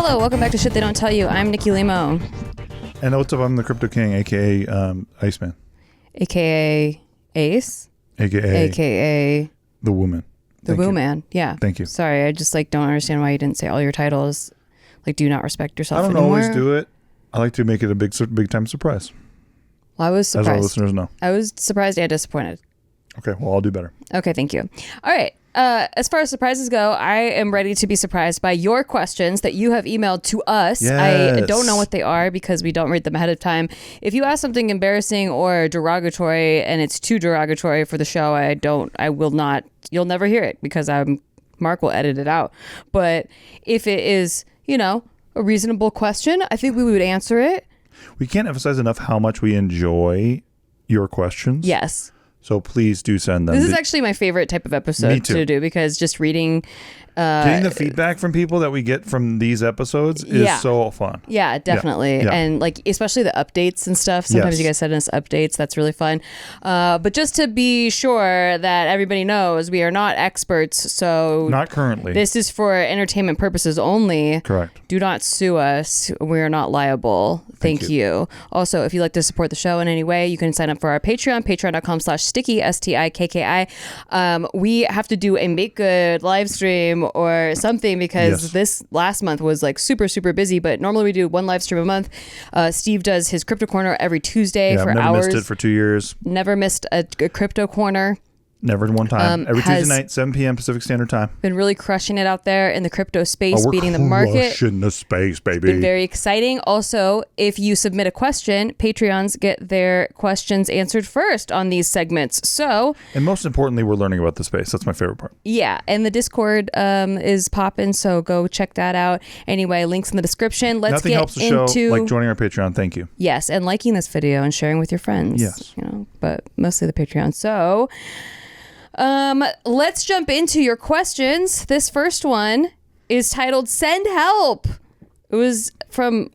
Hello, welcome back to Shit They Don't Tell You. I'm Nikki Limo. And what's up? I'm the Crypto King, a.k.a. Iceman. A.k.a. Ace. A.k.a. A.k.a. The Woman. The Woo Man. Yeah. Thank you. Sorry, I just don't understand why you didn't say all your titles. Do you not respect yourself I don't anymore? always do it. I like to make it a big time surprise. Well, I was surprised. As our listeners know. I was surprised and disappointed. Okay, well, I'll do better. Okay, thank you. All right. As far as surprises go, I am ready to be surprised by your questions that you have emailed to us. Yes. I don't know what they are because we don't read them ahead of time. If you ask something embarrassing or derogatory and it's too derogatory for the show, I will not, you'll never hear it because Mark will edit it out. But if it is, a reasonable question, I think we would answer it. We can't emphasize enough how much we enjoy your questions. Yes. So please do send them. This is actually my favorite type of episode to do because just reading... Getting the feedback from people that we get from these episodes is so fun. Yeah, definitely. Yeah. And especially the updates and stuff. Sometimes you guys send us updates. That's really fun. But just to be sure that everybody knows, we are not experts. So not currently. This is for entertainment purposes only. Correct. Do not sue us. We are not liable. Thank you. Also, if you'd like to support the show in any way, you can sign up for our Patreon, patreon.com/sticky, STIKKI. We have to do a make good live stream or something because this last month was super, super busy, but normally we do one live stream a month. Steve does his crypto corner every Tuesday for I've never hours. missed it for 2 years. Never missed a crypto corner. Never one time. Every Tuesday night, 7 p.m. Pacific Standard Time. Been really crushing it out there in the crypto space, beating the market. Crushing the space, baby. It's been very exciting. Also, if you submit a question, Patreons get their questions answered first on these segments. And most importantly, we're learning about the space. That's my favorite part. Yeah, and the Discord is popping, so go check that out. Anyway, links in the description. Nothing helps the show like joining our Patreon. Thank you. Yes, and liking this video and sharing with your friends. Yes. But mostly the Patreon. So... let's jump into your questions. This first one is titled "Send Help." It was from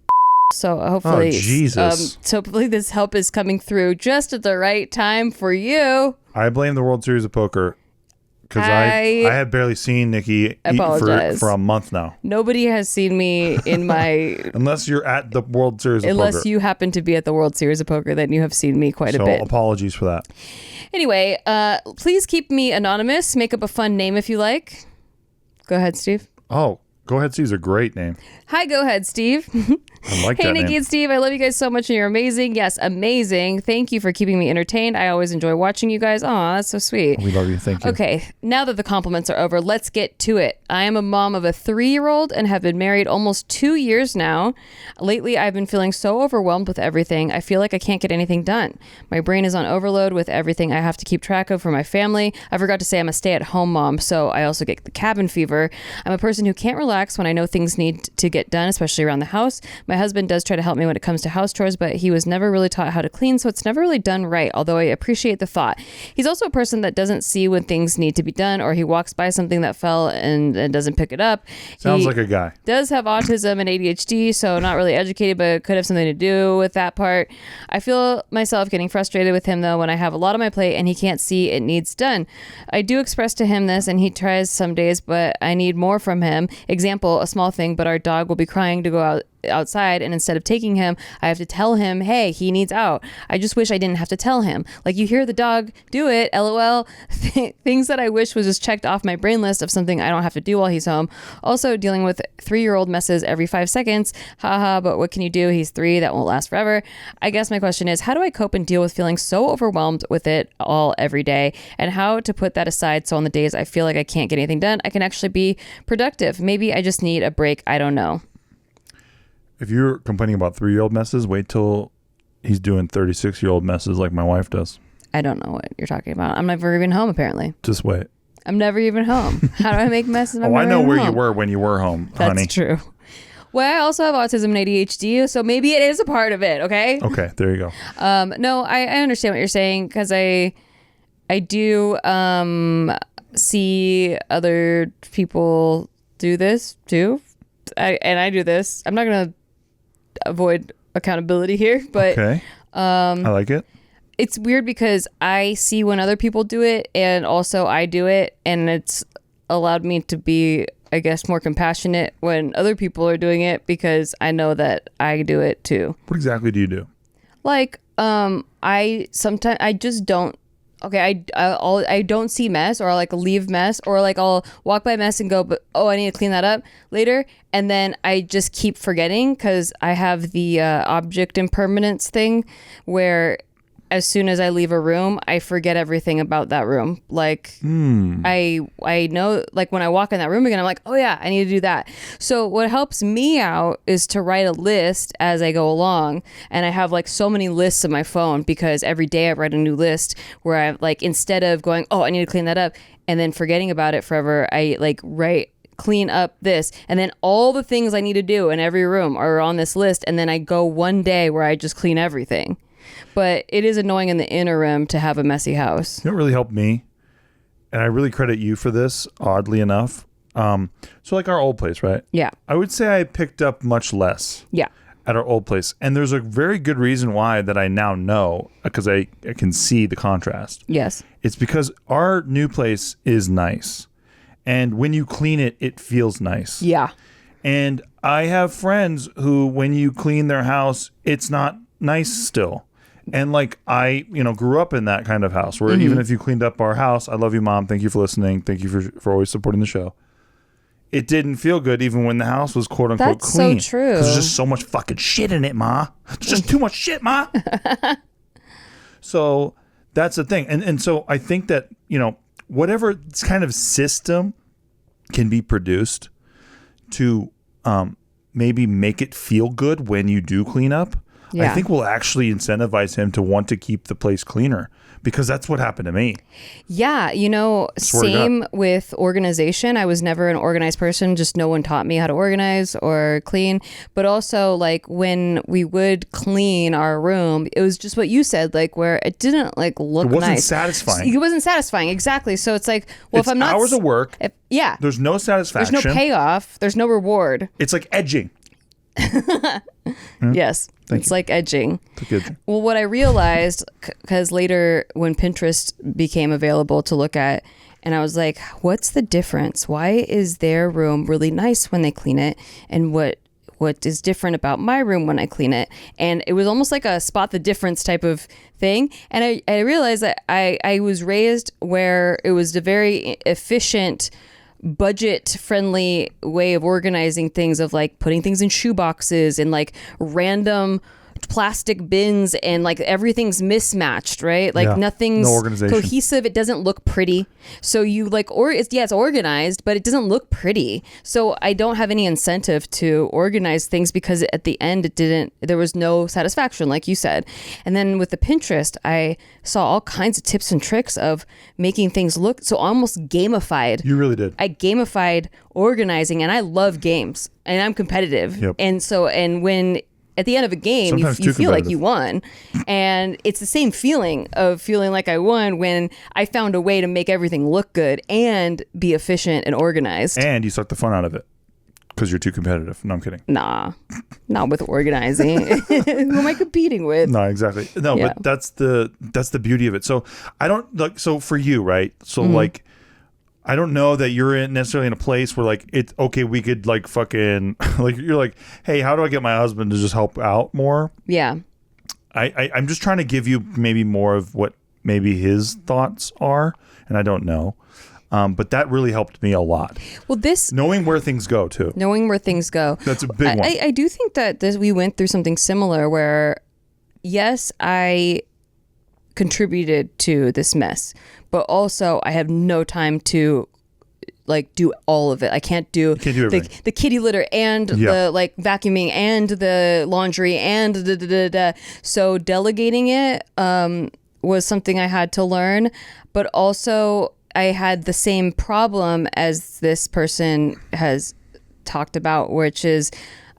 so hopefully, Jesus. So hopefully this help is coming through just at the right time for you. I blame the World Series of Poker because I have barely seen Nikki eat for a month now. Nobody has seen me in my unless you're at the World Series of Poker. Unless you happen to be at the World Series of Poker, then you have seen me quite a bit. So apologies for that. Anyway, please keep me anonymous. Make up a fun name if you like. Go ahead, Steve. Oh, Go Ahead Steve's a great name. Hi, Go Ahead Steve. I like that Hey, Nikki name. and Steve. I love you guys so much and you're amazing. Yes, amazing. Thank you for keeping me entertained. I always enjoy watching you guys. Aw, that's so sweet. We love you. Thank you. Okay, now that the compliments are over, let's get to it. I am a mom of a 3-year-old and have been married almost 2 years now. Lately, I've been feeling so overwhelmed with everything. I feel like I can't get anything done. My brain is on overload with everything I have to keep track of for my family. I forgot to say I'm a stay-at-home mom, so I also get the cabin fever. I'm a person who can't relax when I know things need to get done, especially around the house. My husband does try to help me when it comes to house chores, but he was never really taught how to clean, so it's never really done right, although I appreciate the thought. He's also a person that doesn't see when things need to be done, or he walks by something that fell and doesn't pick it up. Sounds like a guy. Does have autism and ADHD, so not really educated, but could have something to do with that part. I feel myself getting frustrated with him, though, when I have a lot on my plate and he can't see it needs done. I do express to him this, and he tries some days, but I need more from him. Example, a small thing, but our dog will be crying to go outside, and instead of taking him, I have to tell him, hey, he needs out. I just wish I didn't have to tell him. You hear the dog do it, LOL. Things that I wish was just checked off my brain list of something I don't have to do while he's home. Also dealing with 3-year-old messes every 5 seconds. Haha, but what can you do? He's 3. That won't last forever. I guess my question is, how do I cope and deal with feeling so overwhelmed with it all every day, and how to put that aside so on the days I feel like I can't get anything done, I can actually be productive? Maybe I just need a break. I don't know. If you're complaining about 3-year-old messes, wait till he's doing 36-year-old messes like my wife does. I don't know what you're talking about. I'm never even home, apparently. Just wait. I'm never even home. How do I make messes? I know where you were when you were home, honey. That's true. Well, I also have autism and ADHD, so maybe it is a part of it, okay? Okay, there you go. No, I understand what you're saying, because I do see other people do this, too. I do this. I'm not going to avoid accountability here, but okay. I like it. It's weird because I see when other people do it and also I do it, and it's allowed me to be I guess, more compassionate when other people are doing it because I know that I do it too. What exactly do you do? Like, I sometimes I just don't. Okay, I don't see mess, or I'll like leave mess, or like I'll walk by mess and go, but oh, I need to clean that up later, and then I just keep forgetting because I have the object impermanence thing, where as soon as I leave a room, I forget everything about that room. Like I know, like when I walk in that room again, I'm like, oh yeah, I need to do that. So what helps me out is to write a list as I go along. And I have like so many lists on my phone because every day I write a new list where I like, instead of going, oh, I need to clean that up and then forgetting about it forever, I like write, clean up this, and then all the things I need to do in every room are on this list. And then I go one day where I just clean everything. But it is annoying in the interim to have a messy house. You know what really helped me? And I really credit you for this, oddly enough. So like our old place, right? Yeah. I would say I picked up much less Yeah. at our old place. And there's a very good reason why that I now know, because I can see the contrast. Yes. It's because our new place is nice. And when you clean it, it feels nice. Yeah. And I have friends who, when you clean their house, it's not nice still. And like I, grew up in that kind of house where even if you cleaned up our house, I love you, Mom. Thank you for listening. Thank you for always supporting the show. It didn't feel good even when the house was quote unquote That's clean. so true. Because there's just so much fucking shit in it, Ma. There's just too much shit, Ma. So that's the thing. And so I think that, whatever kind of system can be produced to maybe make it feel good when you do clean up. Yeah. I think we'll actually incentivize him to want to keep the place cleaner because that's what happened to me. Yeah. Same with organization. I was never an organized person. Just no one taught me how to organize or clean. But also like when we would clean our room, it was just what you said, like where it didn't like look nice. It wasn't satisfying. It wasn't satisfying. Exactly. So it's like, well, it's if I'm not hours of work. Yeah. There's no satisfaction. There's no payoff. There's no reward. It's like edging. Yes. Thank it's you. like edging. It's like edging. Well, what I realized, because later when Pinterest became available to look at, and I was like, what's the difference? Why is their room really nice when they clean it? And what is different about my room when I clean it? And it was almost like a spot the difference type of thing. And I realized that I was raised where it was a very efficient, budget friendly way of organizing things, of like putting things in shoe boxes and like random plastic bins, and like everything's mismatched, right? Like nothing's cohesive. It doesn't look pretty. So you like, it's organized, but it doesn't look pretty. So I don't have any incentive to organize things because at the end there was no satisfaction, like you said. And then with the Pinterest, I saw all kinds of tips and tricks of making things look so almost gamified. You really did. I gamified organizing, and I love games and I'm competitive. Yep. And when at the end of a game, you feel like you won. And it's the same feeling of feeling like I won when I found a way to make everything look good and be efficient and organized. And you suck the fun out of it because you're too competitive. No, I'm kidding. Nah, not with organizing. Who am I competing with? No, exactly. No, Yeah. but that's the beauty of it. So I don't like, so for you, right? So like, I don't know that you're necessarily in a place where like it's okay. We could like fucking like you're like, hey, how do I get my husband to just help out more? Yeah. I'm just trying to give you maybe more of what maybe his thoughts are, and I don't know. But that really helped me a lot. Well, knowing where things go too. Knowing where things go. That's a big one. I do think that we went through something similar where, yes, I contributed to this mess, but also I have no time to like do all of it. I can't do the kitty litter and the like vacuuming and the laundry and so delegating it was something I had to learn. But also I had the same problem as this person has talked about, which is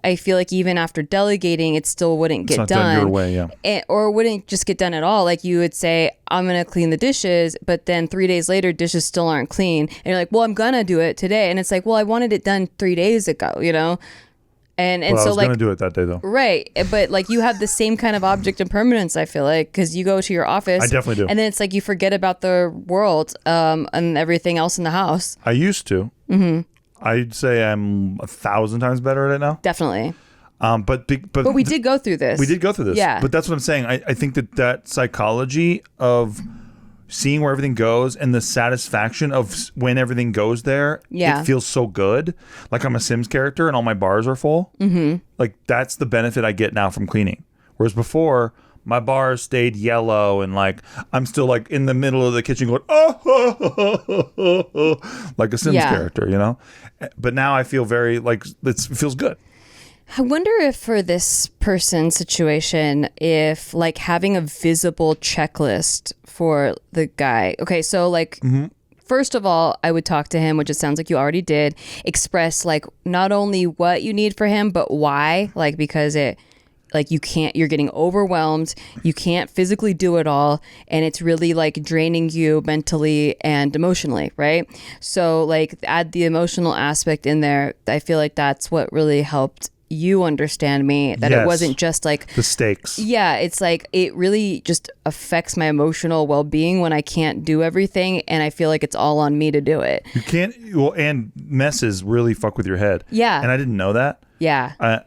I feel like even after delegating, it still wouldn't get done your way, yeah. Or wouldn't just get done at all. Like you would say, I'm going to clean the dishes, but then 3 days later, dishes still aren't clean. And you're like, well, I'm going to do it today. And it's like, well, I wanted it done 3 days ago, And so I was going to do it that day though. Right. But like you have the same kind of object impermanence, I feel like, because you go to your office. I definitely do. And then it's like you forget about the world and everything else in the house. I used to. Mm-hmm. I'd say I'm 1,000 times better at it now. Definitely. But we did go through this. We did go through this. Yeah. But that's what I'm saying. I think that psychology of seeing where everything goes and the satisfaction of when everything goes there, yeah. it feels so good. Like I'm a Sims character and all my bars are full. Mm-hmm. Like that's the benefit I get now from cleaning. Whereas before, my bars stayed yellow and like I'm still like in the middle of the kitchen going, oh, like a Sims character, you know? But now I feel very like it feels good. I wonder if for this person's situation, if like having a visible checklist for the guy. Okay, so like, first of all, I would talk to him, which it sounds like you already did, express like not only what you need for him, but why, like because you're getting overwhelmed, you can't physically do it all, and it's really like draining you mentally and emotionally, right? So like add the emotional aspect in there. I feel like that's what really helped you understand me, that it wasn't just like the stakes. Yeah, it's like it really just affects my emotional well-being when I can't do everything, and I feel like it's all on me to do it. You can't. Well, and messes really fuck with your head. Yeah, and I didn't know that. Yeah. I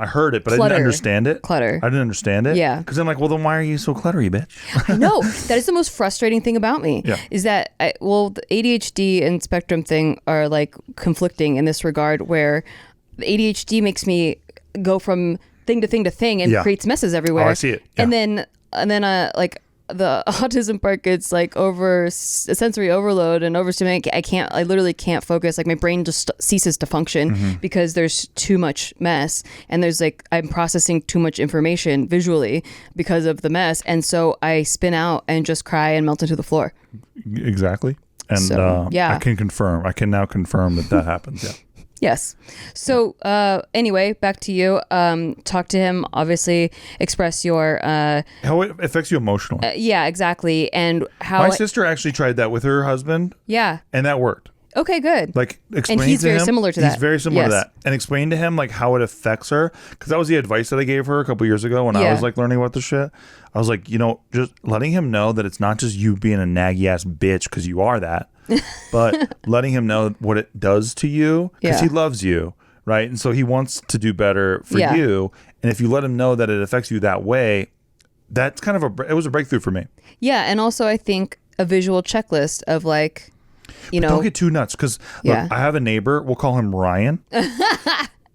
heard it, but I didn't understand it. Clutter. I didn't understand it. Yeah. Because I'm like, well, then why are you so cluttery, bitch? I know. That is the most frustrating thing about me. Yeah. Is that, the ADHD and spectrum thing are like conflicting in this regard, where the ADHD makes me go from thing to thing to thing and creates messes everywhere. Oh, I see it. Yeah. And then like the autism part gets like over sensory overload and overstimulation. I literally can't focus. Like my brain just ceases to function because there's too much mess, and there's like I'm processing too much information visually because of the mess, and so I spin out and just cry and melt into the floor. Exactly. And so, I can now confirm that happens. Yeah. Yes. So anyway, back to you. Talk to him, obviously express your... how it affects you emotionally. Yeah, exactly. And how... My sister actually tried that with her husband. Yeah. And that worked. Okay, good. Like explain and he's to very him, similar to that. He's very similar to that. And explain to him like how it affects her. Because that was the advice that I gave her a couple years ago when I was like learning about this shit. I was like, just letting him know that it's not just you being a naggy ass bitch, because you are that, but letting him know what it does to you, because he loves you, right? And so he wants to do better for you. And if you let him know that it affects you that way, that's kind of it was a breakthrough for me. Yeah. And also I think a visual checklist of like, don't get too nuts, because I have a neighbor, we'll call him Ryan.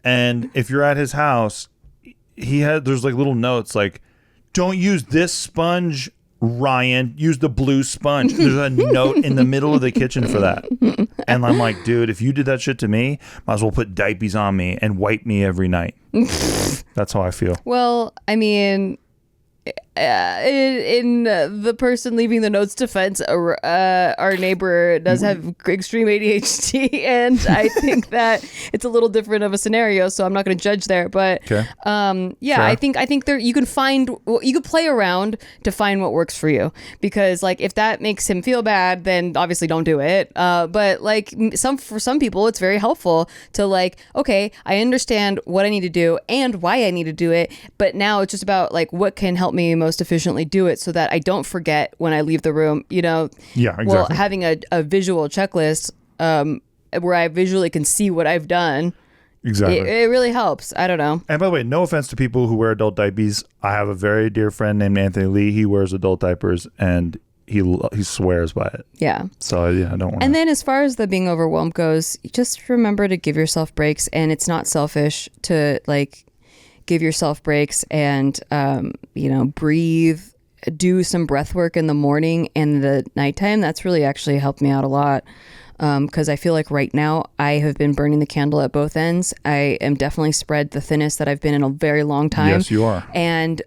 And if you're at his house, there's like little notes like, don't use this sponge, Ryan, use the blue sponge. There's a note in the middle of the kitchen for that. And I'm like, dude, if you did that shit to me, might as well put diapers on me and wipe me every night. That's how I feel. Well, I mean, in the person leaving the notes defense, our neighbor does have extreme ADHD, and I think that it's a little different of a scenario, so I'm not going to judge there. But sure. I think there you can play around to find what works for you, because like if that makes him feel bad, then obviously don't do it. But like for some people, it's very helpful to like, okay, I understand what I need to do and why I need to do it, but now it's just about like what can help me most efficiently do it so that I don't forget when I leave the room, Yeah, exactly. Well, having a visual checklist where I visually can see what I've done. Exactly. It really helps. I don't know. And by the way, no offense to people who wear adult diapers. I have a very dear friend named Anthony Lee. He wears adult diapers and he swears by it. Yeah. So I don't want. And then as far as the being overwhelmed goes, just remember to give yourself breaks, and it's not selfish to like give yourself breaks and, breathe, do some breath work in the morning and the nighttime. That's really actually helped me out a lot. Because I feel like right now I have been burning the candle at both ends. I am definitely spread the thinnest that I've been in a very long time. Yes, you are. And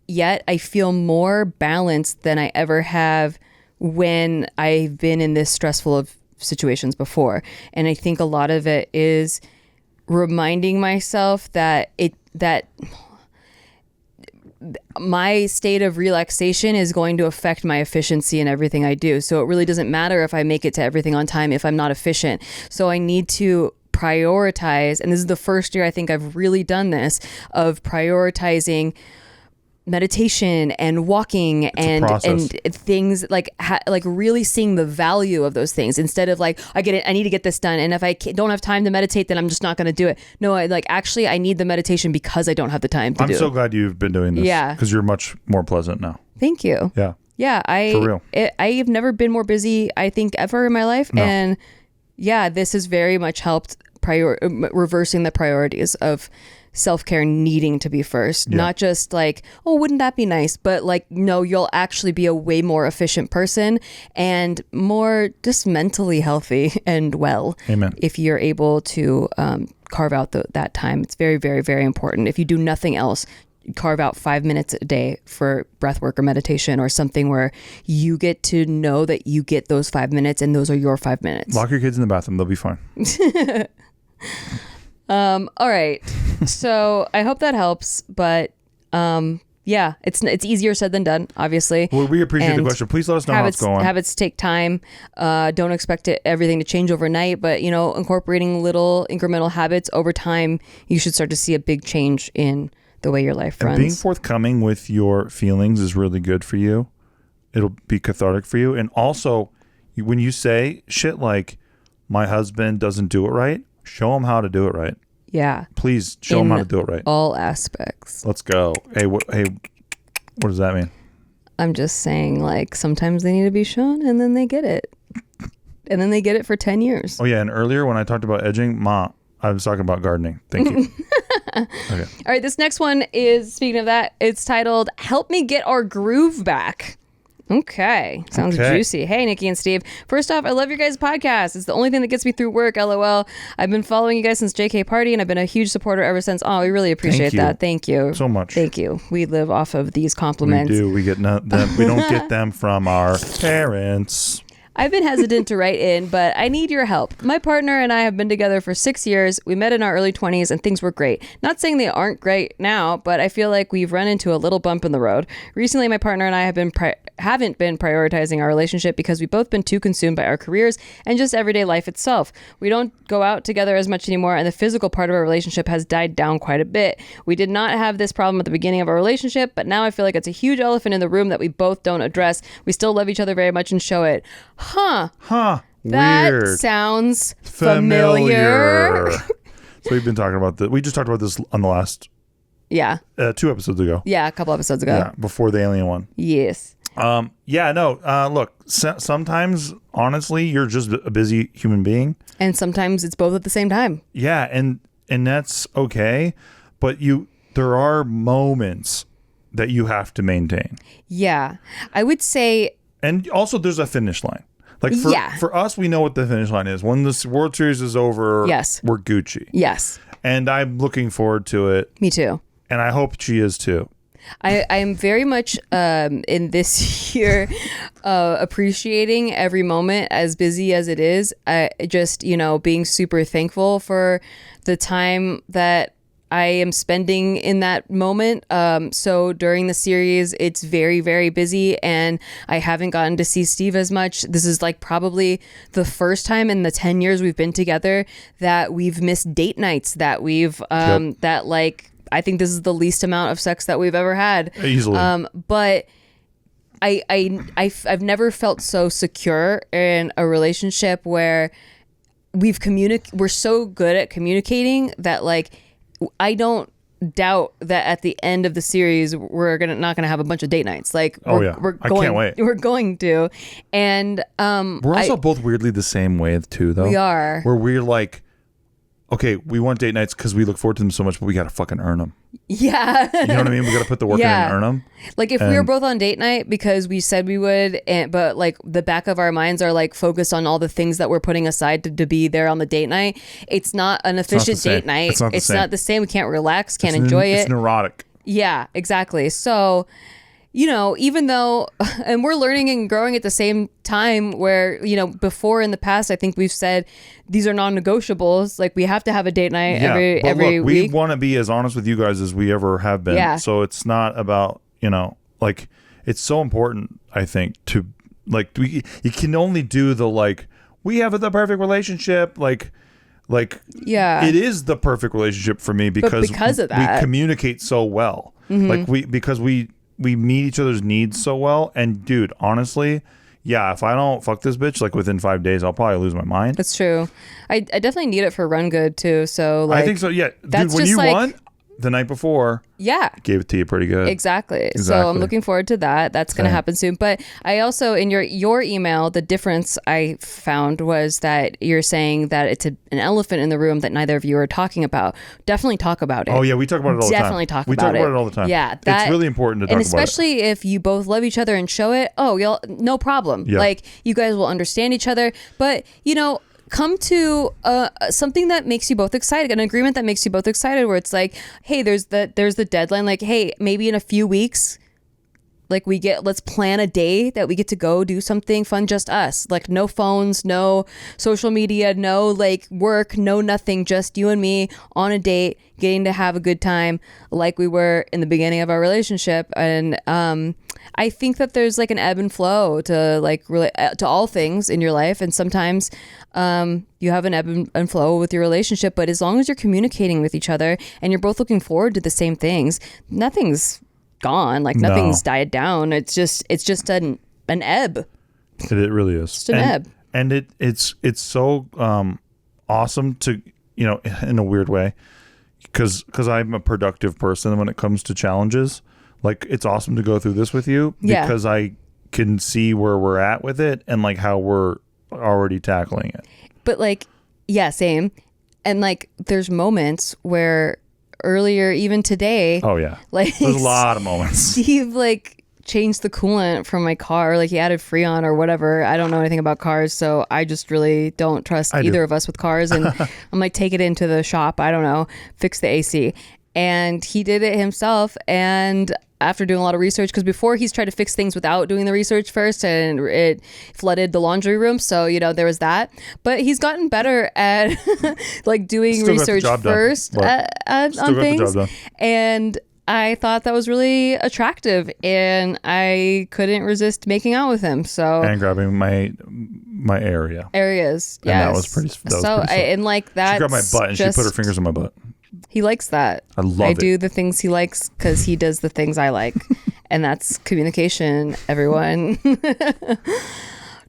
yet I feel more balanced than I ever have when I've been in this stressful of situations before. And I think a lot of it is reminding myself that my state of relaxation is going to affect my efficiency in everything I do. So it really doesn't matter if I make it to everything on time if I'm not efficient. So I need to prioritize, and this is the first year I think I've really done this, of prioritizing meditation and walking and things like like really seeing the value of those things instead of like, I need to get this done, and if I don't have time to meditate, then I'm just not going to do it. No, I need the meditation because I don't have the time to do it. I'm so glad you've been doing this. Yeah, because you're much more pleasant now. Thank you. Yeah, for real. I've never been more busy, I think, ever in my life. No. And yeah, this has very much helped reversing the priorities of self-care needing to be first. Not just like, oh, wouldn't that be nice? But like, no, you'll actually be a way more efficient person and more just mentally healthy and well. Amen. If you're able to carve out that time. It's very, very, very important. If you do nothing else, carve out 5 minutes a day for breath work or meditation or something where you get to know that you get those 5 minutes and those are your 5 minutes. Lock your kids in the bathroom. They'll be fine. All right. So I hope that helps, but yeah, it's easier said than done, obviously. Well, we appreciate the question. Please let us know how it's going. Habits take time. Don't expect everything to change overnight, but incorporating little incremental habits over time, you should start to see a big change in the way your life runs. And being forthcoming with your feelings is really good for you. It'll be cathartic for you. And also, when you say shit like, my husband doesn't do it right, show him how to do it right. Yeah. Please show him how to do it right. All aspects. Let's go. Hey, what does that mean? I'm just saying, like, sometimes they need to be shown and then they get it. And then they get it for 10 years. Oh, yeah. And earlier when I talked about edging, I was talking about gardening. Thank you. Okay. All right. This next one is, speaking of that, it's titled, Help Me Get Our Groove Back. Okay. Sounds juicy. Hey, Nikki and Steve. First off, I love your guys' podcast. It's the only thing that gets me through work, LOL. I've been following you guys since JK Party, and I've been a huge supporter ever since. Oh, we really appreciate that. Thank you. So much. Thank you. We live off of these compliments. We do. We get them. We don't get them from our parents. I've been hesitant to write in, but I need your help. My partner and I have been together for 6 years. We met in our early 20s and things were great. Not saying they aren't great now, but I feel like we've run into a little bump in the road. Recently, my partner and I haven't been prioritizing our relationship because we've both been too consumed by our careers and just everyday life itself. We don't go out together as much anymore, and the physical part of our relationship has died down quite a bit. We did not have this problem at the beginning of our relationship, but now I feel like it's a huge elephant in the room that we both don't address. We still love each other very much and show it. Huh. That Weird. Sounds familiar. So we've been talking about this. We just talked about this on the last 2 episodes ago. Yeah, a couple episodes ago. Yeah, before the alien one. Yes. Look, sometimes, honestly, you're just a busy human being. And sometimes it's both at the same time. Yeah, and that's okay. But there are moments that you have to maintain. Yeah. I would say... And also, there's a finish line. Like for us, we know what the finish line is. When this World Series is over, yes, we're Gucci. Yes. And I'm looking forward to it. Me too. And I hope she is too. I am very much in this year appreciating every moment, as busy as it is. Just, being super thankful for the time that I am spending in that moment. So during the series, it's very, very busy and I haven't gotten to see Steve as much. This is like probably the first time in the 10 years we've been together that we've missed date nights, that we've, that like, I think this is the least amount of sex that we've ever had. Easily. But I've never felt so secure in a relationship where we're so good at communicating that like, I don't doubt that at the end of the series we're not gonna have a bunch of date nights. Like we're I can't wait. We're going to, and we're also both weirdly the same way too, though. We are. Where we're like, okay, we want date nights because we look forward to them so much, but we gotta fucking earn them. Yeah. You know what I mean? We gotta put the work in and earn them. Like if we were both on date night because we said we would, but like the back of our minds are like focused on all the things that we're putting aside to be there on the date night. It's not an efficient date night. It's not the same. We can't relax, can't enjoy it. It's neurotic. Yeah, exactly. So, even though, and we're learning and growing at the same time where, before in the past, I think we've said these are non-negotiables. Like we have to have a date night every week. We want to be as honest with you guys as we ever have been. Yeah. So it's not about, like it's so important, I think, to like, you can only do the, like, we have the perfect relationship. Like, it is the perfect relationship for me because of that, we communicate so well. Mm-hmm. Like because we meet each other's needs so well. And dude, honestly, yeah, if I don't fuck this bitch like within 5 days, I'll probably lose my mind. That's true. I definitely need it for Run Good too. So like, I think so. Yeah, that's dude, when just you like, won the night before, yeah, gave it to you pretty good. Exactly. So I'm looking forward to that. That's going to happen soon. But I also, in your email, the difference I found was that you're saying that it's an elephant in the room that neither of you are talking about. Definitely talk about it. Oh yeah, we talk about it all the time. Definitely talk we about talk it. about it all the time. Yeah, it's really important to talk about it. And especially if you both love each other and show it. Oh, y'all, no problem. Yeah. Like you guys will understand each other. But come to something that makes you both excited, an agreement that makes you both excited, where it's like, hey, there's the deadline, like, hey, maybe in a few weeks, like let's plan a day that we get to go do something fun, just us, like no phones, no social media, no like work, no nothing, just you and me on a date, getting to have a good time like we were in the beginning of our relationship. And I think that there's like an ebb and flow to like really to all things in your life, and sometimes you have an ebb and flow with your relationship, but as long as you're communicating with each other and you're both looking forward to the same things, nothing's gone, like nothing's died down. It's just an ebb. It really is. Just an ebb. And it's so awesome to, in a weird way, because I'm a productive person when it comes to challenges. Like, it's awesome to go through this with you because I can see where we're at with it and like how we're already tackling it. But like, yeah, same. And like, there's moments where earlier, even today, oh yeah, like there's a lot of moments. Steve like changed the coolant from my car, like he added Freon or whatever. I don't know anything about cars, so I just really don't trust either of us with cars. And I'm like, take it into the shop, I don't know, fix the AC. And he did it himself. And after doing a lot of research, because before he's tried to fix things without doing the research first, and it flooded the laundry room. So, there was that. But he's gotten better at like doing research first on things. And I thought that was really attractive, and I couldn't resist making out with him. So and grabbing my areas. Yes. And that was pretty. And like that. She grabbed my butt and she put her fingers in my butt. He likes that. I love it. I do the things he likes because he does the things I like. And that's communication, everyone.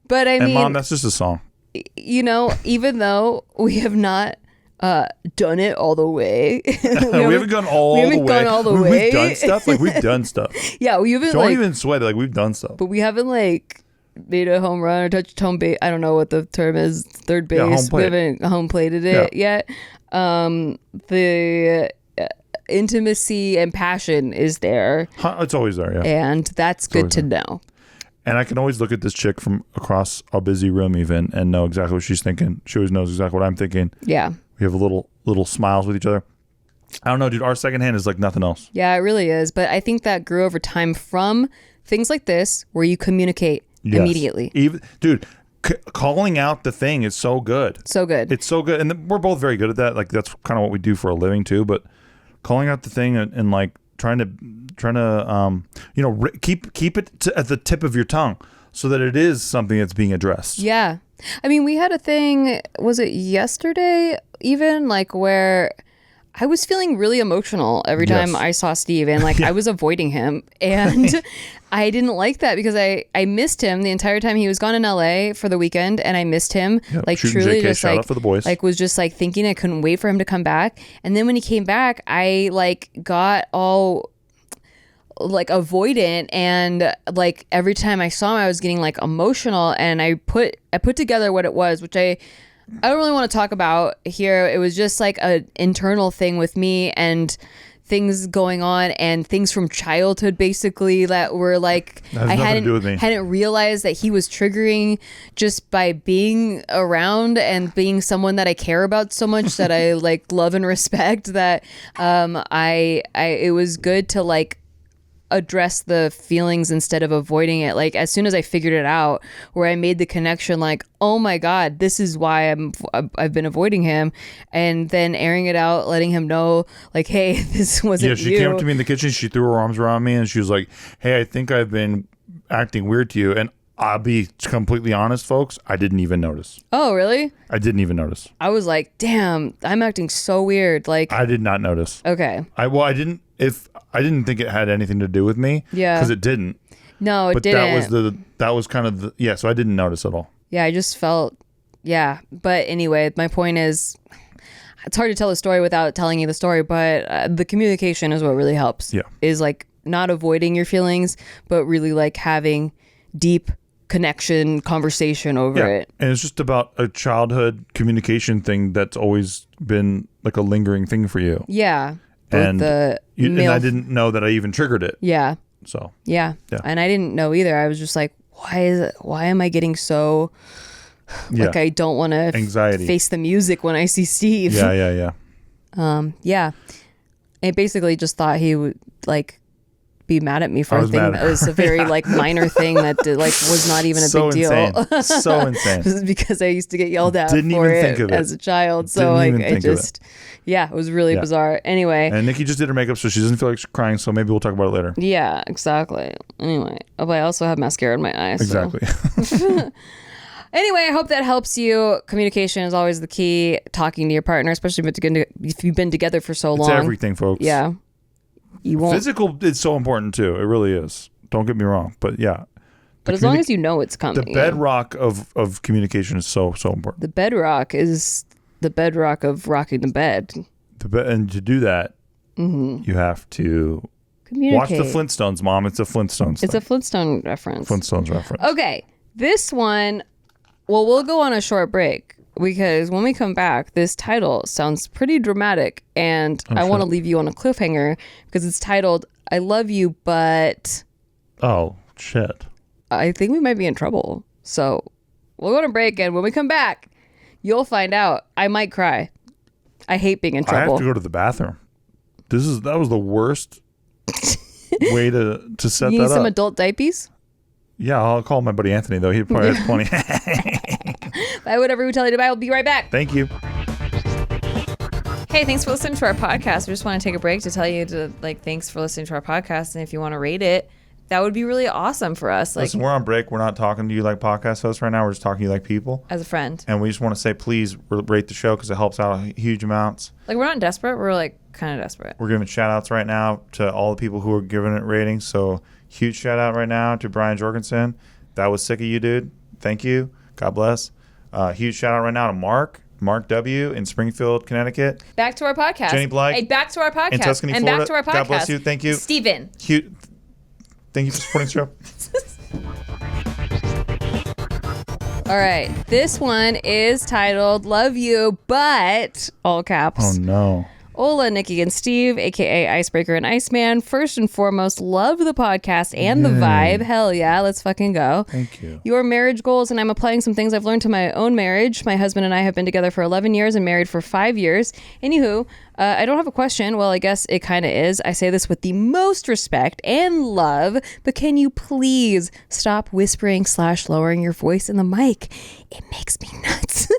But I mean, Mom, that's just a song. Even though we have not done it all the way. we haven't gone all the way. We've done stuff. Like, we've done stuff. Yeah, we haven't. Don't even sweat it. Like, we've done stuff. But we haven't like made a home run or touched home base. I don't know what the term is. Third base. Yeah, we haven't home plated it yet. The intimacy and passion is there. It's always there, yeah. And that's good to know. And I can always look at this chick from across a busy room even and know exactly what she's thinking. She always knows exactly what I'm thinking. Yeah. We have little smiles with each other. I don't know, dude. Our second hand is like nothing else. Yeah, it really is. But I think that grew over time from things like this where you communicate immediately. Dude, calling out the thing is so good. So good. It's so good. And we're both very good at that. Like, that's kind of what we do for a living too. But calling out the thing and like trying to keep it at the tip of your tongue so that it is something that's being addressed. Yeah. I mean, we had a thing, was it yesterday even, like where I was feeling really emotional every time I saw Steve, and like I was avoiding him, and I didn't like that because I missed him the entire time he was gone in LA for the weekend, and I missed him like truly, just like for the boys. Like was just like thinking I couldn't wait for him to come back. And then when he came back, I like got all like avoidant, and like every time I saw him I was getting like emotional, and I put together what it was, which I don't really want to talk about here. It was just like an internal thing with me and things going on and things from childhood basically that were like I hadn't realized that he was triggering just by being around and being someone that I care about so much that I like love and respect, that it was good to like address the feelings instead of avoiding it. Like as soon as I figured it out, where I made the connection, like, oh my God, this is why I've been avoiding him, and then airing it out, letting him know, like, hey, this wasn't you. Yeah, she came up to me in the kitchen, she threw her arms around me, and she was like, hey, I think I've been acting weird to you. And I'll be completely honest, folks. I didn't even notice. Oh, really? I didn't even notice. I was like, damn, I'm acting so weird. Like, I did not notice. okay. I didn't think it had anything to do with me. Yeah. Because it didn't. No, it but didn't. that was kind of so I didn't notice at all. Yeah, I just felt, yeah. But anyway, my point is, it's hard to tell a story without telling you the story, but the communication is what really helps. Yeah. Is like not avoiding your feelings, but really like having deep connection, conversation over it. And it's just about a childhood communication thing that's always been like a lingering thing for you. Yeah. And I didn't know that I even triggered it. Yeah. So. Yeah. And I didn't know either. I was just like, why am I getting so like I don't want to face the music when I see Steve. Yeah. Yeah. And basically just thought he would like be mad at me for a thing that was a very like minor thing that like was not even a big deal. So insane. Because I used to get yelled at for it as a child. So like it was really bizarre. Anyway. And Nikki just did her makeup so she doesn't feel like she's crying, so maybe we'll talk about it later. Yeah, exactly. Anyway. But I also have mascara in my eyes. Exactly. So. Anyway, I hope that helps you. Communication is always the key. Talking to your partner, especially if you've been together for so long. It's everything, folks. Yeah. You won't. Physical is so important too. It really is. Don't get me wrong. But yeah. But as long as you know it's coming. The bedrock of communication is so important. The bedrock is the bedrock of rocking the bed. And to do that, you have to watch the Flintstones, Mom. It's a Flintstones thing. It's a Flintstone reference. Flintstones reference. Okay. This one, well, we'll go on a short break because when we come back, this title sounds pretty dramatic, and I want to leave you on a cliffhanger because it's titled, I Love You, but... Oh, shit. I think we might be in trouble. So we'll go on a break, and when we come back, you'll find out. I might cry. I hate being in trouble. I have to go to the bathroom. That was the worst way to set that up. You need some adult diapers? Yeah, I'll call my buddy Anthony, though. He probably has plenty. Buy whatever we tell you to buy. We'll be right back. Thank you. Hey, thanks for listening to our podcast. We just want to take a break to tell you thanks for listening to our podcast. And if you want to rate it, that would be really awesome for us. Listen, we're on break. We're not talking to you like podcast hosts right now. We're just talking to you like people. As a friend. And we just want to say, please rate the show because it helps out huge amounts. Like, we're not desperate. We're like kind of desperate. We're giving shout outs right now to all the people who are giving it ratings. So huge shout out right now to Brian Jorgensen. That was sick of you, dude. Thank you. God bless. Huge shout out right now to Mark W. in Springfield, Connecticut. Back to our podcast. Jenny Blythe. Hey, back to our podcast. In Tuscany, and Florida. Back to our podcast. God bless you. Thank you. Steven. Thank you for supporting the show. All right. This one is titled Love You, but all caps. Oh, no. Hola, Nikki and Steve, a.k.a. Icebreaker and Iceman. First and foremost, love the podcast and the vibe. Hell yeah, let's fucking go. Thank you. Your marriage goals, and I'm applying some things I've learned to my own marriage. My husband and I have been together for 11 years and married for 5 years. Anywho, I don't have a question. Well, I guess it kind of is. I say this with the most respect and love, but can you please stop whispering / lowering your voice in the mic? It makes me nuts.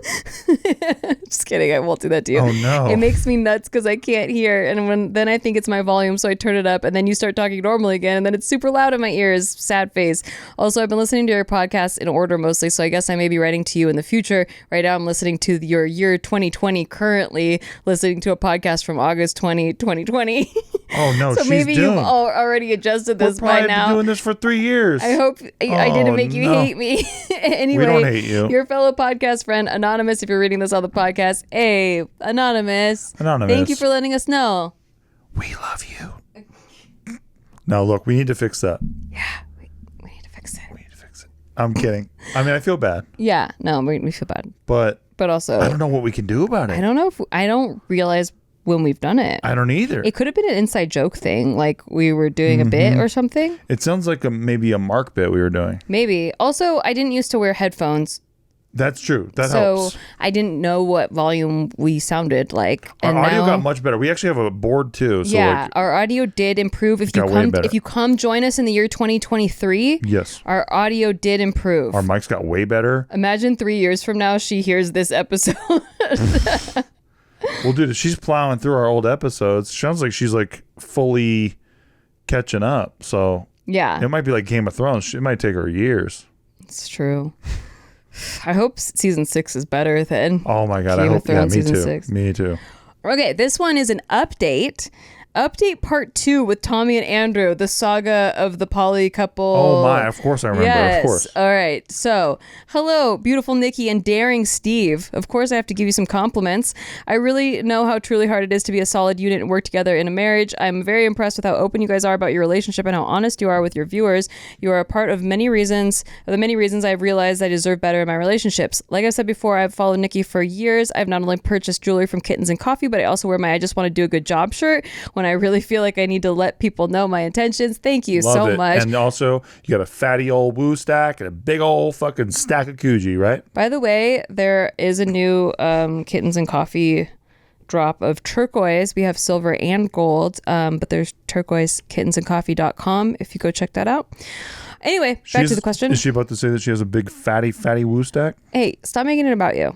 Just kidding. I won't do that to you. Oh, no. It makes me nuts because I can't hear. And then I think it's my volume, so I turn it up, and then you start talking normally again, and then it's super loud in my ears. Sad face. Also, I've been listening to your podcast in order mostly, so I guess I may be writing to you in the future. Right now, I'm listening to your year 2020, currently listening to a podcast from August 2020. Oh, no. So she's maybe doomed. you've already adjusted this by now. Been doing this for 3 years. I hope I didn't make you hate me. Anyway, we don't hate you. Your fellow podcast friend, Anonymous, if you're reading this on the podcast. Hey, Anonymous. Thank you for letting us know. We love you. No, look, we need to fix that. Yeah, we need to fix it. I'm kidding. I mean, I feel bad. Yeah, no, we feel bad. But also, I don't know what we can do about it. I don't know I don't realize when we've done it. I don't either. It could have been an inside joke thing, like we were doing a bit or something. It sounds like maybe a Mark bit we were doing. Maybe. Also, I didn't used to wear headphones. That's true. That helps. So I didn't know what volume we sounded like. Our and audio now, got much better. We actually have a board too. So yeah, our audio did improve. If you come join us in the year 2023, yes, our audio did improve. Our mics got way better. Imagine 3 years from now she hears this episode. Well, dude, if she's plowing through our old episodes, sounds like she's like fully catching up. So yeah, it might be like Game of Thrones. It might take her years. It's true. I hope season 6 is better than Oh my God. Game I of hope. Yeah, Thrones me season too. 6. Me too. Okay, this one is an update. Update part 2 with Tommy and Andrew, the saga of the poly couple. Oh my, of course I remember. Yes. Of course. All right. So, hello, beautiful Nikki and daring Steve. Of course, I have to give you some compliments. I really know how truly hard it is to be a solid unit and work together in a marriage. I'm very impressed with how open you guys are about your relationship and how honest you are with your viewers. You are a part of the many reasons I've realized I deserve better in my relationships. Like I said before, I've followed Nikki for years. I've not only purchased jewelry from Kittens and Coffee, but I also wear my I just want to do a good job shirt when I really feel like I need to let people know my intentions. Thank you so much. And also, you got a fatty old woo stack and a big old fucking stack of Coogee, right? By the way, there is a new Kittens and Coffee drop of turquoise. We have silver and gold, but there's turquoise kittensandcoffee.com if you go check that out. Anyway, back to the question. Is she about to say that she has a big fatty woo stack? Hey, stop making it about you.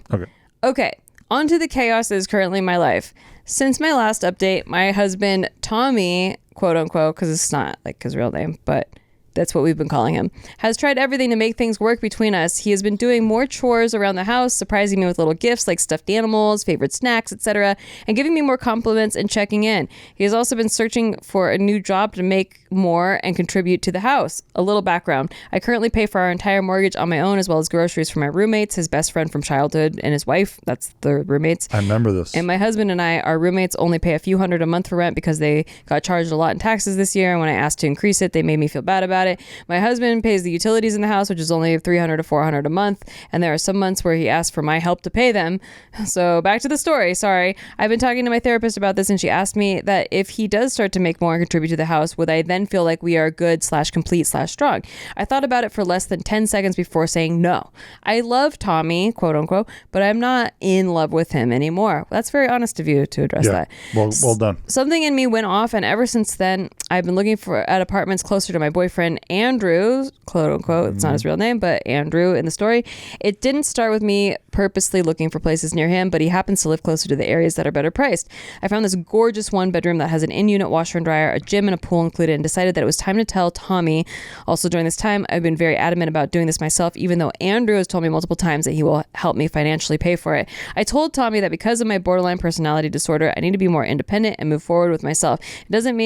Okay. On to the chaos that is currently my life. Since my last update, my husband, Tommy, quote unquote, because it's not like his real name, but that's what we've been calling him, has tried everything to make things work between us. He has been doing more chores around the house, surprising me with little gifts like stuffed animals, favorite snacks, etc., and giving me more compliments and checking in. He has also been searching for a new job to make more and contribute to the house. A little background. I currently pay for our entire mortgage on my own, as well as groceries for my roommates, his best friend from childhood, and his wife. That's the roommates. I remember this. And my husband and I, our roommates, only pay a few $100 a month for rent because they got charged a lot in taxes this year, and when I asked to increase it, they made me feel bad about it. My husband pays the utilities in the house, which is only $300 to $400 a month, and there are some months where he asks for my help to pay them. So back to the story. Sorry. I've been talking to my therapist about this, and she asked me that if he does start to make more and contribute to the house, would I then feel like we are good/complete/strong? I thought about it for less than 10 seconds before saying no. I love Tommy, quote unquote, but I'm not in love with him anymore. Well, that's very honest of you to address that. Well done. Something in me went off, and ever since then, I've been looking at apartments closer to my boyfriend, Andrew, quote unquote. It's not his real name, but Andrew in the story. It didn't start with me purposely looking for places near him, but he happens to live closer to the areas that are better priced. I found this gorgeous 1-bedroom that has an in-unit washer and dryer, a gym, and a pool included, and decided that it was time to tell Tommy. Also, during this time, I've been very adamant about doing this myself, even though Andrew has told me multiple times that he will help me financially pay for it. I told Tommy that because of my borderline personality disorder, I need to be more independent and move forward with myself. It doesn't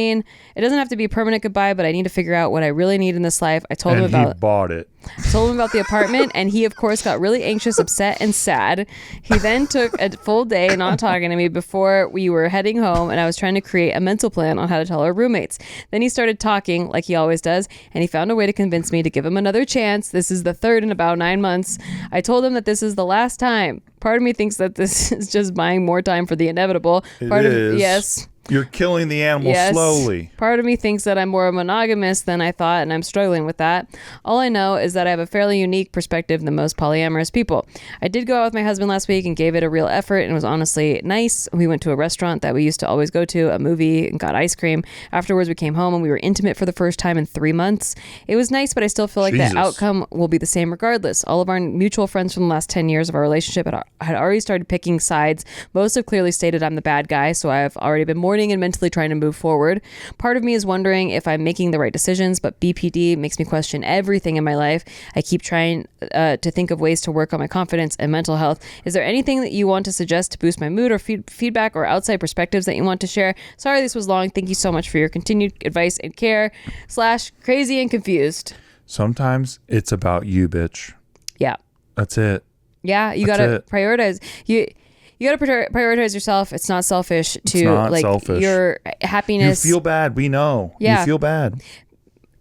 have to be a permanent goodbye, but I need to figure out what I really need in this life. I told him about he bought it. Told him about the apartment, and he of course got really anxious, upset, and sad. He then took a full day not talking to me before we were heading home, and I was trying to create a mental plan on how to tell our roommates. Then he started talking like he always does, and he found a way to convince me to give him another chance. This is the third in about 9 months. I told him that this is the last time. Part of me thinks that this is just buying more time for the inevitable. Yes. You're killing the animal slowly. Part of me thinks that I'm more monogamous than I thought, and I'm struggling with that. All I know is that I have a fairly unique perspective than most polyamorous people. I did go out with my husband last week and gave it a real effort, and it was honestly nice. We went to a restaurant that we used to always go to, a movie, and got ice cream. Afterwards, we came home and we were intimate for the first time in 3 months. It was nice, but I still feel like the outcome will be the same regardless. All of our mutual friends from the last 10 years of our relationship had already started picking sides. Most have clearly stated I'm the bad guy, so I've already been mourning and mentally trying to move forward. Part of me is wondering if I'm making the right decisions, but BPD makes me question everything in my life. I keep trying to think of ways to work on my confidence and mental health. Is there anything that you want to suggest to boost my mood, or feedback or outside perspectives that you want to share? Sorry this was long. Thank you so much for your continued advice and care. / crazy and confused. Sometimes it's about you, bitch. Yeah. That's it. Yeah, you got to prioritize. You got to prioritize yourself. It's not selfish selfish. Your happiness. You feel bad. We know. Yeah. You feel bad.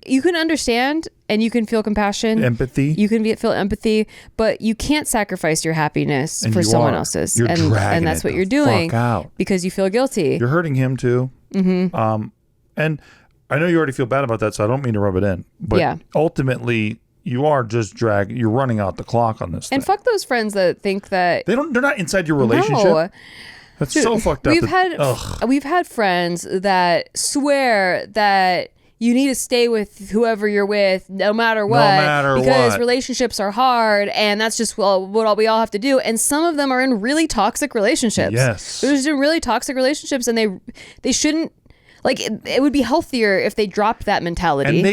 You can understand and you can feel compassion. Empathy. You can feel empathy, but you can't sacrifice your happiness for someone else's. And that's what you're doing because you feel guilty. You're hurting him too. Mm-hmm. And I know you already feel bad about that, so I don't mean to rub it in. But ultimately, you are just you're running out the clock on this thing. And fuck those friends that think that they're not inside your relationship. No. That's so fucked up. We've had friends that swear that you need to stay with whoever you're with no matter what, because relationships are hard, and that's just what we all have to do. And some of them are in really toxic relationships. Yes. They're just in really toxic relationships, and they shouldn't. Like it would be healthier if they dropped that mentality. And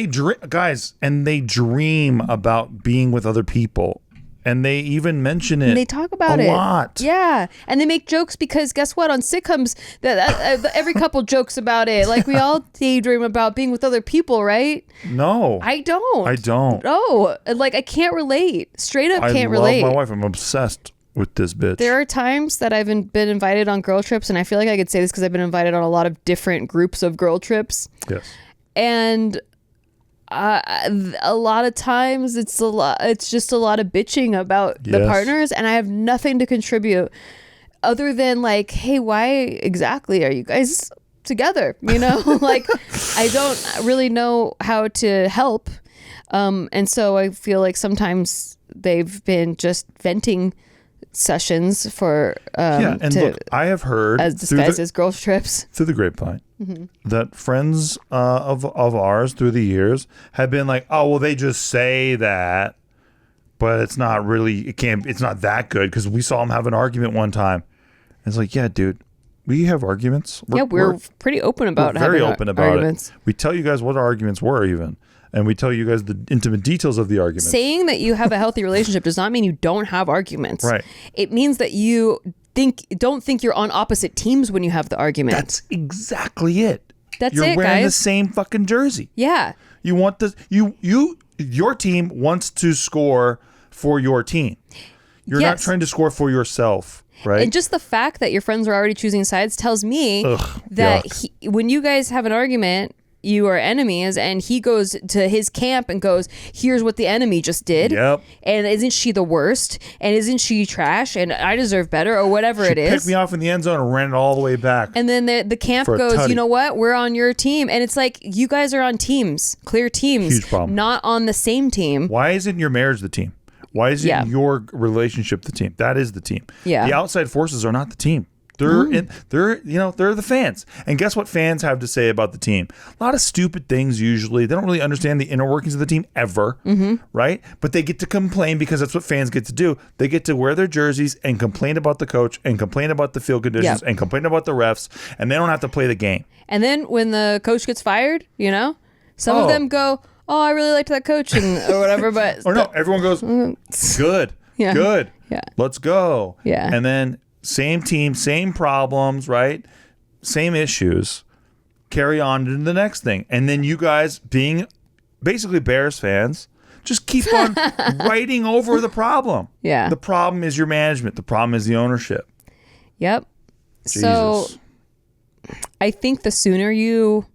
they dream about being with other people. And they even mention it. And they talk about it a lot. Yeah, and they make jokes because guess what? On sitcoms, that every couple jokes about it. Like we all daydream about being with other people, right? No, I don't. I don't. No, like I can't relate. Straight up, can't relate. I love my wife. I'm obsessed with this bitch. There are times that I've been invited on girl trips, and I feel like I could say this because I've been invited on a lot of different groups of girl trips. Yes. And a lot of times it's just a lot of bitching about the partners, and I have nothing to contribute other than like, hey, why exactly are you guys together? You know, like I don't really know how to help. And so I feel like sometimes they've been just venting sessions for look, I have heard as disguised as girl trips through the grapevine that friends of ours through the years have been like, oh well, they just say that, but it's not really, it's not that good because we saw them have an argument one time. And it's like, yeah, dude, we have arguments. We're pretty open about very open about arguments. It. We tell you guys what our arguments were even. And we tell you guys the intimate details of the argument. Saying that you have a healthy relationship does not mean you don't have arguments. Right. It means that you don't think you're on opposite teams when you have the argument. That's exactly it. You're wearing guys. the same fucking jersey. Yeah. You want your team wants to score for your team. You're not trying to score for yourself. Right. And just the fact that your friends are already choosing sides tells me that when you guys have an argument, you are enemies, and he goes to his camp and goes, here's what the enemy just did. Yep. And isn't she the worst? And isn't she trash? And I deserve better, or whatever it is. Picked me off in the end zone and ran it all the way back. And then the camp goes, you know what? We're on your team. And it's like, you guys are on teams, clear teams. Huge problem. Not on the same team. Why isn't your marriage the team? Why isn't your relationship the team? That is the team. Yeah. The outside forces are not the team. They're the fans. And guess what fans have to say about the team? A lot of stupid things usually. They don't really understand the inner workings of the team ever, right? But they get to complain because that's what fans get to do. They get to wear their jerseys and complain about the coach and complain about the field conditions and complain about the refs, and they don't have to play the game. And then when the coach gets fired, some of them go, oh, I really liked that coach or whatever, but or no, everyone goes, good, good, let's go. Yeah. And then same team, same problems, right? Same issues. Carry on to the next thing. And then you guys, being basically Bears fans, just keep on writing over the problem. Yeah. The problem is your management. The problem is the ownership. Yep. Jesus. So I think the sooner you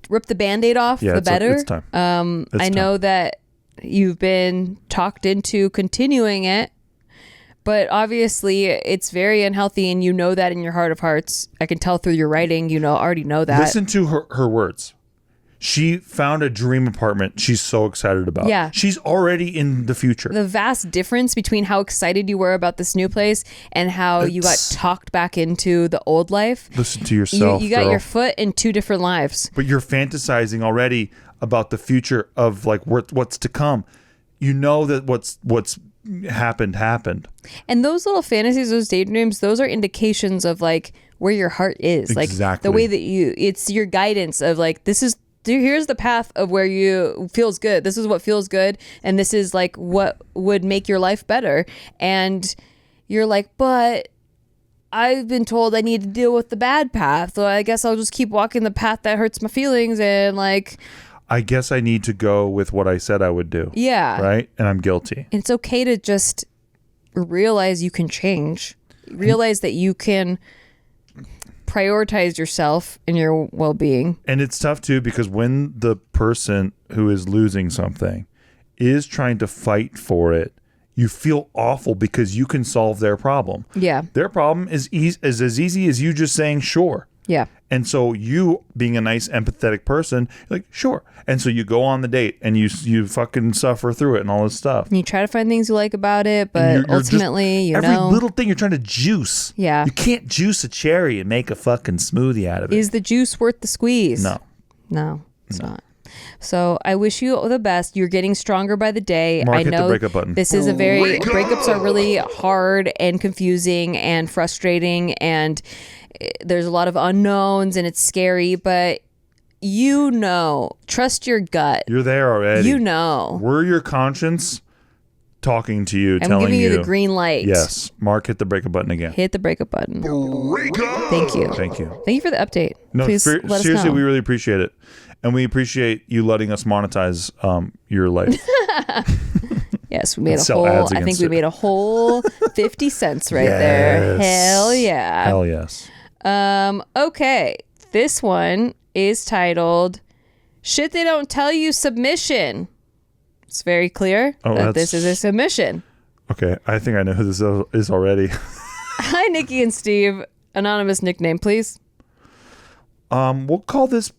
rip the Band-Aid off, the better. It's time. I know that you've been talked into continuing it. But obviously, it's very unhealthy, and you know that in your heart of hearts. I can tell through your writing, already know that. Listen to her words. She found a dream apartment she's so excited about. Yeah. She's already in the future. The vast difference between how excited you were about this new place and how you got talked back into the old life. Listen to yourself, You got girl. your foot in two different lives. But you're fantasizing already about the future of like what's to come. You know that what's happened. And those little fantasies, those daydreams, those are indications of like where your heart is. Exactly. Like the way that it's your guidance of like, here's the path of where you feels good. This is what feels good. And this is like what would make your life better. And you're like, but I've been told I need to deal with the bad path. So I guess I'll just keep walking the path that hurts my feelings and like, I guess I need to go with what I said I would do. Yeah. Right? And I'm guilty. And it's okay to just realize you can change. Realize that you can prioritize yourself and your well-being. And it's tough too because when the person who is losing something is trying to fight for it, you feel awful because you can solve their problem. Yeah. Their problem is as easy as you just saying sure. Yeah. And so you being a nice empathetic person, you're like, sure. And so you go on the date and you fucking suffer through it and all this stuff. And you try to find things you like about it, but ultimately, every little thing you're trying to juice. Yeah. You can't juice a cherry and make a fucking smoothie out of it. Is the juice worth the squeeze? No. No, it's not. So I wish you the best. You're getting stronger by the day. Mark, I hit the know breakup button. this is breakups are really hard and confusing and frustrating, and there's a lot of unknowns and it's scary, but trust your gut. You're there already. We're your conscience talking to you, I'm telling giving you the green light. Yes. Mark, hit the breakup button again. Hit the breakup button. Thank you. Thank you. Thank you for the update. No, Please let us seriously, know. we really appreciate it. And we appreciate you letting us monetize your life. Yes, we made I think we made a whole 50 cents right there. Hell yeah. Hell yes. Okay. This one is titled Shit They Don't Tell You Submission. It's very clear that this is a submission. Okay, I think I know who this is already. Hi, Nikki and Steve. Anonymous nickname, please. We'll call this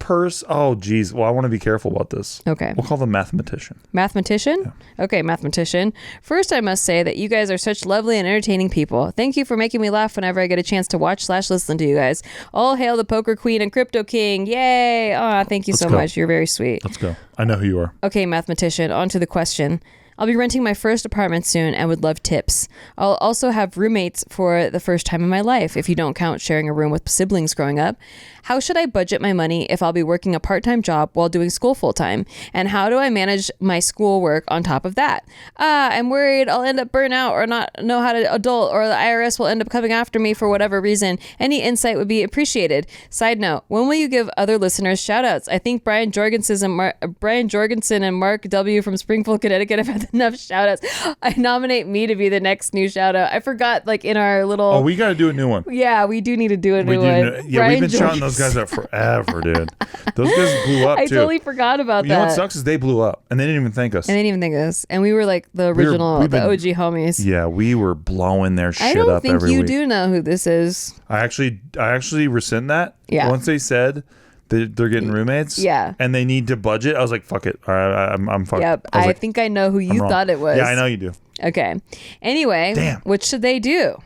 oh geez. Well, I want to be careful about this. Okay. We'll call them mathematician. Mathematician? Yeah. Okay, mathematician. First, I must say that you guys are such lovely and entertaining people. Thank you for making me laugh whenever I get a chance to watch/listen to you guys. All hail the Poker Queen and Crypto King. Yay! Oh, thank you so much. You're very sweet. Let's go. I know who you are. Okay, mathematician, on to the question. I'll be renting my first apartment soon and would love tips. I'll also have roommates for the first time in my life, if you don't count sharing a room with siblings growing up. How should I budget my money if I'll be working a part-time job while doing school full-time? And how do I manage my schoolwork on top of that? I'm worried I'll end up burnt out or not know how to adult, or the IRS will end up coming after me for whatever reason. Any insight would be appreciated. Side note, when will you give other listeners shout-outs? I think Brian Jorgensen and Mark W. from Springfield, Connecticut have had enough shout-outs. I nominate me to be the next new shout-out. I forgot, like, in our little... Oh, we got to do a new one. Yeah, we do need to do a new one. Yeah, we've been shouting those guys out forever, dude. Those guys blew up, too. I totally forgot about that. You know what sucks is they blew up, and they didn't even thank us. And we were like the original, the OG homies. Yeah, we were blowing their shit up every week. I don't think you do know who this is. I actually rescind that. Yeah. Once they said they're getting roommates. Yeah. And they need to budget, I was like, fuck it. All right, I'm fucked. Yep. I think I know who you thought it was. Yeah, I know you do. Okay. Anyway, damn. What should they do?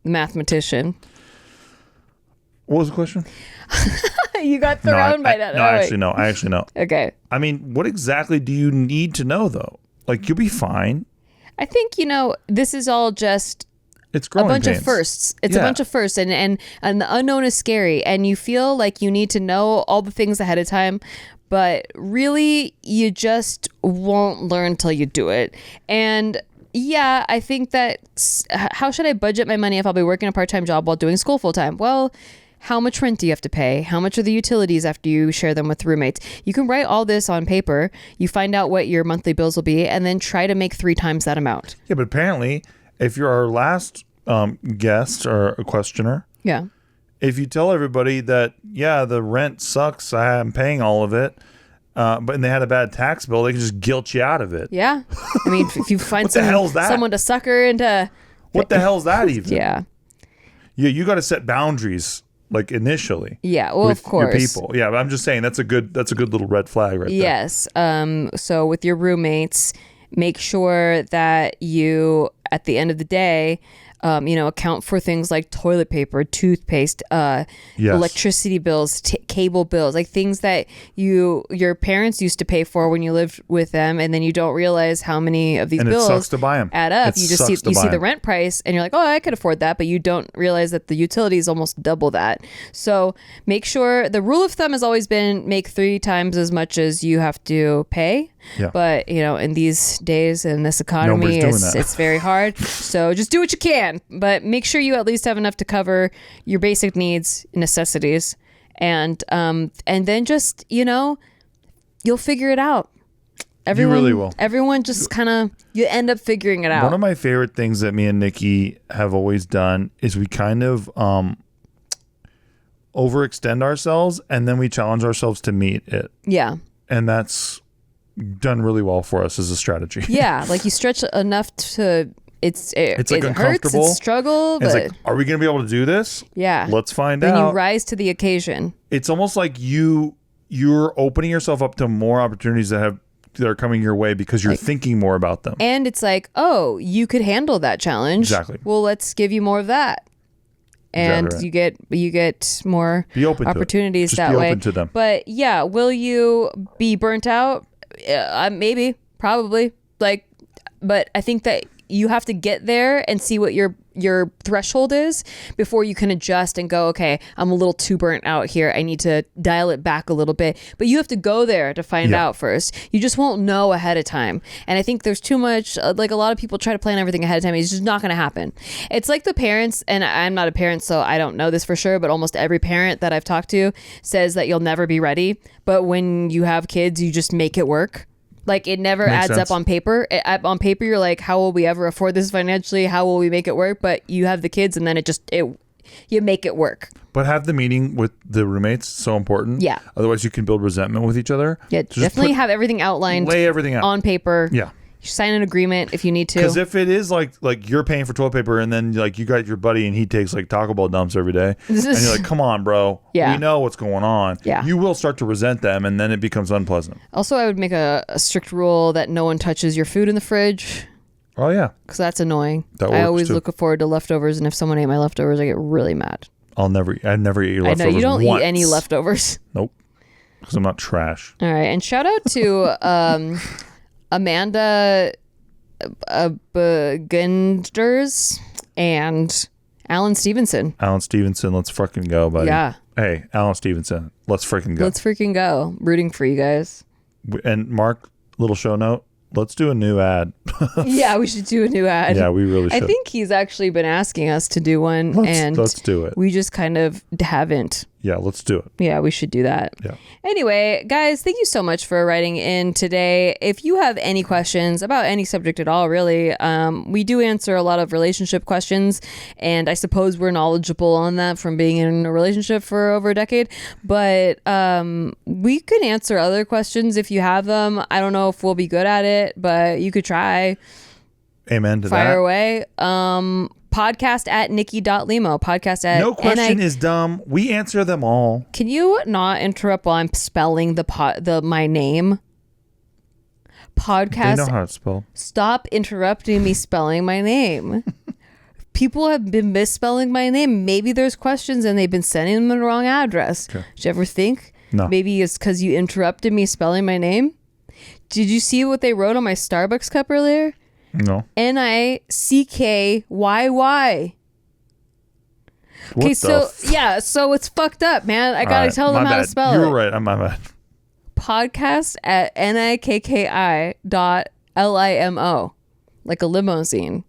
The mathematician. What was the question? You got thrown by that. No, I actually know. Okay. I mean, what exactly do you need to know, though? Like, you'll be fine. I think, this is all just it's growing a bunch pains. of firsts. It's a bunch of firsts, and the unknown is scary, and you feel like you need to know all the things ahead of time, but really you just won't learn till you do it. And yeah, I think that how should I budget my money if I'll be working a part-time job while doing school full-time? Well, how much rent do you have to pay? How much are the utilities after you share them with roommates? You can write all this on paper. You find out what your monthly bills will be, and then try to make 3 times that amount. Yeah, but apparently, if you're our last guest or a questioner, yeah, if you tell everybody that, yeah, the rent sucks, I'm paying all of it, but they had a bad tax bill, they can just guilt you out of it. Yeah. I mean, if you find someone to sucker into... What the hell's that even? Yeah. Yeah, you got to set boundaries, like, initially. Yeah, well, of course. Your people. Yeah, but I'm just saying that's a good little red flag right there. Yes. So with your roommates, make sure that you, at the end of the day, account for things like toilet paper, toothpaste, electricity bills, cable bills, like things that your parents used to pay for when you lived with them, and then you don't realize how many of these bills it sucks to buy them. Add up. You just see the rent price, and you're like, oh, I could afford that, but you don't realize that the utilities almost double that. So make sure the rule of thumb has always been make 3 times as much as you have to pay. Yeah. But in these days in this economy, it's very hard. So just do what you can, but make sure you at least have enough to cover your basic needs, necessities, and then just you'll figure it out. You really will. Everyone just you end up figuring it out. One of my favorite things that me and Nikki have always done is we kind of overextend ourselves, and then we challenge ourselves to meet it. Yeah. And that's done really well for us as a strategy. Yeah, like you stretch enough to it's like it hurts, it's struggle, but it's like, are we going to be able to do this? Yeah, let's find out. Then you rise to the occasion. It's almost like you're opening yourself up to more opportunities that are coming your way because you're thinking more about them. And it's like, oh, you could handle that challenge. Exactly. Well, let's give you more of that. and Exactly right. you get more Be open opportunities to it. Just that be way. open to them. But yeah, will you be burnt out? Maybe, probably. Like, but I think that you have to get there and see what your threshold is before you can adjust and go, okay, I'm a little too burnt out here. I need to dial it back a little bit. But you have to go there to find out first. You just won't know ahead of time. And I think there's too much, like a lot of people try to plan everything ahead of time. It's just not going to happen. It's like the parents, and I'm not a parent, so I don't know this for sure, but almost every parent that I've talked to says that you'll never be ready. But when you have kids, you just make it work. Like it never Makes adds sense. up on paper. On paper, you're like, how will we ever afford this financially? How will we make it work? But you have the kids, and then you make it work. But have the meeting with the roommates. So important. Yeah. Otherwise, you can build resentment with each other. Yeah, So just definitely have everything outlined. lay everything out on paper. Yeah. Sign an agreement if you need to. Because if it is like you're paying for toilet paper and then like you got your buddy and he takes like Taco Bell dumps every day and you're like, come on, bro. Yeah. We know what's going on. Yeah. You will start to resent them and then it becomes unpleasant. Also, I would make a strict rule that no one touches your food in the fridge. Oh, yeah. Because that's annoying. That I works, always too. look forward to leftovers, and if someone ate my leftovers, I get really mad. I never eat your I leftovers. know you don't once. eat any leftovers. Nope. Because I'm not trash. All right, and shout out to Amanda Genders and Alan Stevenson. Alan Stevenson, let's freaking go, buddy. Yeah. Hey, Alan Stevenson, let's freaking go. Let's freaking go. Rooting for you guys. And Mark, little show note, let's do a new ad. Yeah, we should do a new ad. Yeah, we really should. I think he's actually been asking us to do one, and let's do it. we just kind of haven't. Yeah, let's do it. Yeah, we should do that. Yeah. Anyway, guys, thank you so much for writing in today. If you have any questions about any subject at all, really, we do answer a lot of relationship questions, and I suppose we're knowledgeable on that from being in a relationship for over a decade. But we could answer other questions if you have them. I don't know if we'll be good at it, but you could try. Amen to Fire that. away. Podcast at Nikki.Limo. Podcast at No question is dumb. We answer them all. Can you not interrupt while I'm spelling my name? Podcast. They know how it's spelled. Stop interrupting me spelling my name. People have been misspelling my name. Maybe there's questions and they've been sending them the wrong address. Okay. Did you ever think? No. Maybe it's because you interrupted me spelling my name. Did you see what they wrote on my Starbucks cup earlier? No. Nickyyy. What Okay, the so so it's fucked up, man. I gotta Alright, tell them my how to bad. spell You it. were right. I'm my bad. Podcast at nikki.limo, like a limousine.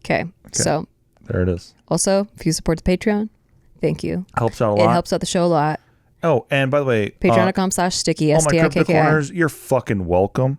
Okay, so There it is. also if you support the Patreon, thank you. Helps out a It lot. helps out the show a lot. Oh, and by the way, Patreon.com/sticky all my crypto STIKKI. corners, you're fucking welcome.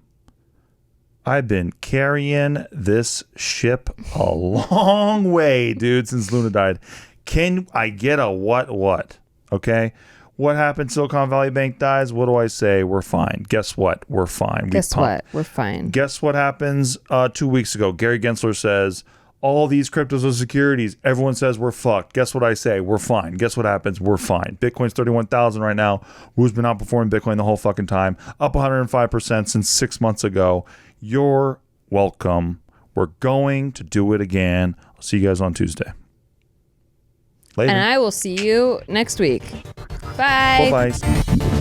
I've been carrying this ship a long way, dude, since Luna died. Can I get a what? Okay? What happened? Silicon Valley Bank dies. What do I say? We're fine. Guess what? We're fine. Guess what? We're fine. Guess what happens 2 weeks ago? Gary Gensler says, all these cryptos are securities. Everyone says we're fucked. Guess what I say? We're fine. Guess what happens? We're fine. Bitcoin's 31,000 right now. Who's been outperforming Bitcoin the whole fucking time? Up 105% since 6 months ago. You're welcome. We're going to do it again. I'll see you guys on Tuesday. Later. And I will see you next week. Bye. Bye-bye.